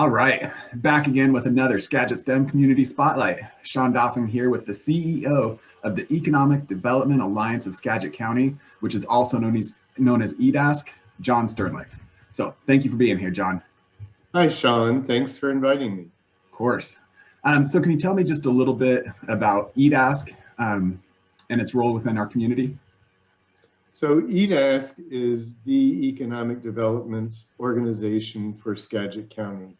All right, back again with another Skagit STEM Community Spotlight. Sean Doffing here with the CEO of the Economic Development Alliance of Skagit County, which is also known as EDASC, John Sternlicht. So thank you for being here, John. Hi, Sean. Thanks for inviting me. Of course. So can you tell me just a little bit about EDASC and its role within our community? So EDASC is the Economic Development Organization for Skagit County.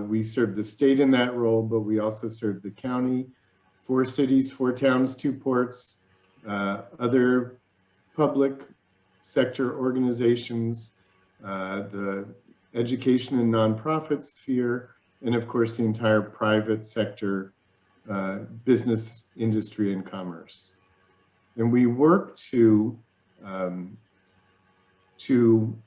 We serve the state in that role, but we also serve the county, 4 cities, 4 towns, 2 ports, other public sector organizations, the education and nonprofit sphere, and of course the entire private sector, business, industry, and commerce. And we work to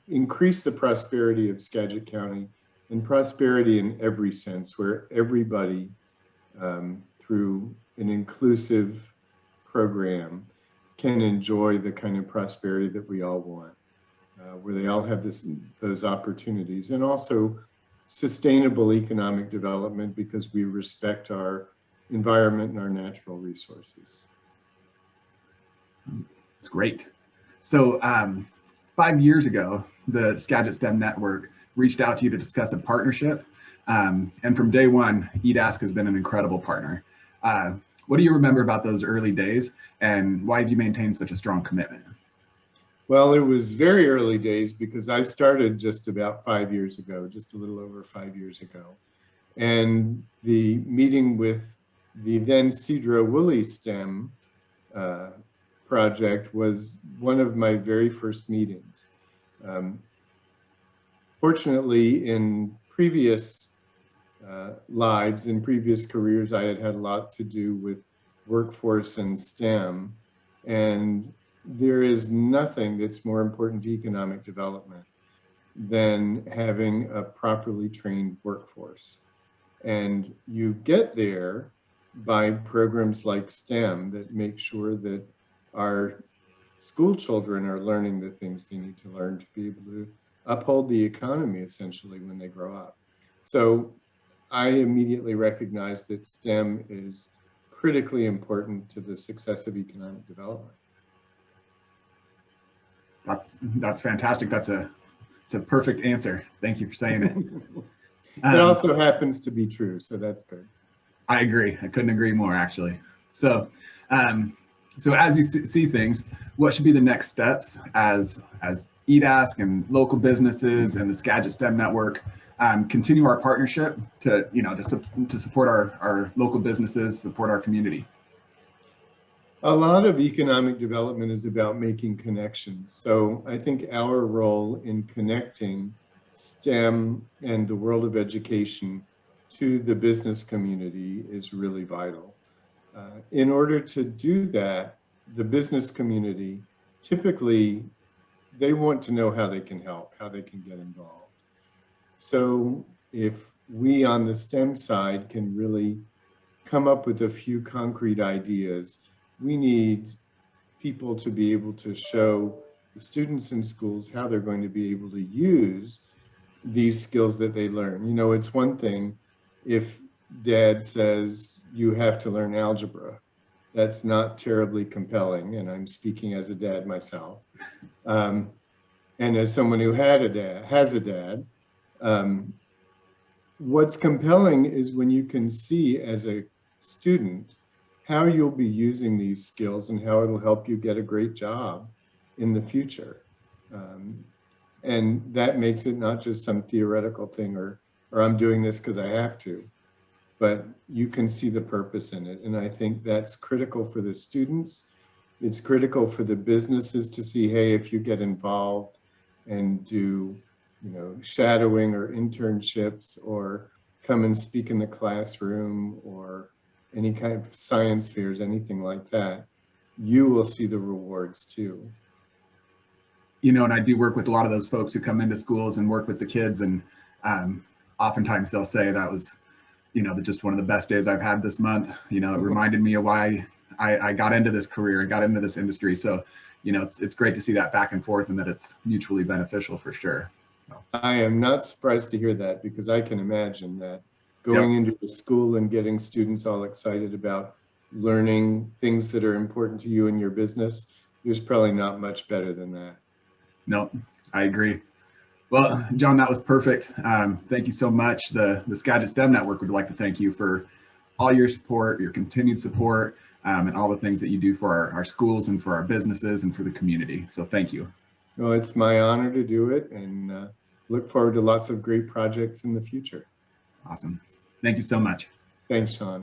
increase the prosperity of Skagit County, and prosperity in every sense, where everybody, through an inclusive program, can enjoy the kind of prosperity that we all want, where they all have those opportunities, and also sustainable economic development because we respect our environment and our natural resources. It's great. So 5 years ago, the Skagit STEM Network reached out to you to discuss a partnership. And from day one, EDASC has been an incredible partner. What do you remember about those early days, and why have you maintained such a strong commitment? Well, it was very early days because I started just about 5 years ago, just a little over 5 years ago. And the meeting with the then Cedro Woolley STEM project was one of my very first meetings. Fortunately, in previous lives, in previous careers, I had had a lot to do with workforce and STEM. And there is nothing that's more important to economic development than having a properly trained workforce. And you get there by programs like STEM that make sure that our school children are learning the things they need to learn to be able to uphold the economy, essentially, when they grow up. So I immediately recognized that STEM is critically important to the success of economic development. That's fantastic. It's a perfect answer. Thank you for saying it. It also happens to be true, so that's good. I agree. I couldn't agree more, actually. So, so as you see things, what should be the next steps as EDASC and local businesses and the Skagit STEM Network continue our partnership to support our local businesses, support our community? A lot of economic development is about making connections. So I think our role in connecting STEM and the world of education to the business community is really vital. In order to do that, the business community, typically, they want to know how they can help, how they can get involved. So if we on the STEM side can really come up with a few concrete ideas, we need people to be able to show the students in schools how they're going to be able to use these skills that they learn. You know, it's one thing if Dad says you have to learn algebra. That's not terribly compelling, and I'm speaking as a dad myself. And as someone who has a dad, what's compelling is when you can see as a student how you'll be using these skills and how it'll help you get a great job in the future. And that makes it not just some theoretical thing or I'm doing this because I have to, but you can see the purpose in it. And I think that's critical for the students. It's critical for the businesses to see, hey, if you get involved and do, shadowing or internships or come and speak in the classroom or any kind of science fairs, anything like that, you will see the rewards too. And I do work with a lot of those folks who come into schools and work with the kids, and oftentimes they'll say that was, just one of the best days I've had this month. It reminded me of why I got into this career, I got into this industry. So, it's great to see that back and forth and that it's mutually beneficial for sure. I am not surprised to hear that, because I can imagine that going into the school and getting students all excited about learning things that are important to you in your business, there's probably not much better than that. No, I agree. Well, John, that was perfect. Thank you so much. The Skagit STEM Network would like to thank you for all your support, your continued support, and all the things that you do for our schools and for our businesses and for the community. So thank you. Well, it's my honor to do it, and look forward to lots of great projects in the future. Awesome. Thank you so much. Thanks, Sean.